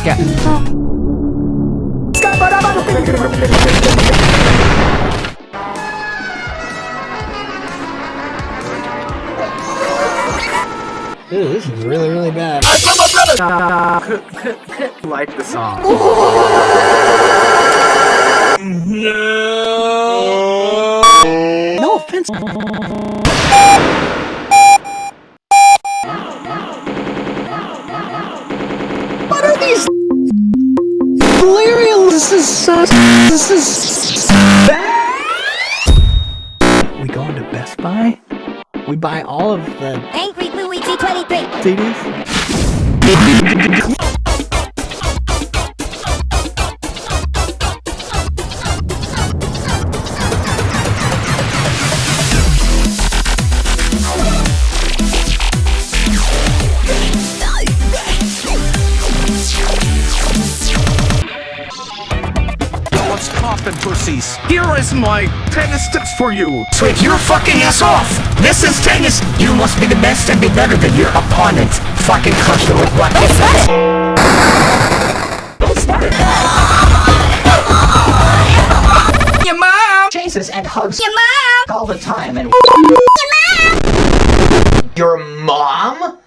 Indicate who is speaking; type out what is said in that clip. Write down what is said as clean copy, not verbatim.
Speaker 1: Yeah. Ooh, this is really, really bad.
Speaker 2: Like the song.
Speaker 1: No offense. What are these? Hilarious! This is bad. We go into Best Buy. We buy all of the
Speaker 3: Angry Luigi 23.
Speaker 1: CDs.
Speaker 4: What's poppin', pussies? Here is my tennis tips for you. Sweep your fucking ass off. This is tennis. You must be the best and be better than your opponent. Fucking crush you with what? Your mom chases and hugs
Speaker 3: Your mom!
Speaker 4: all the time and
Speaker 3: Your mom!
Speaker 4: your mom?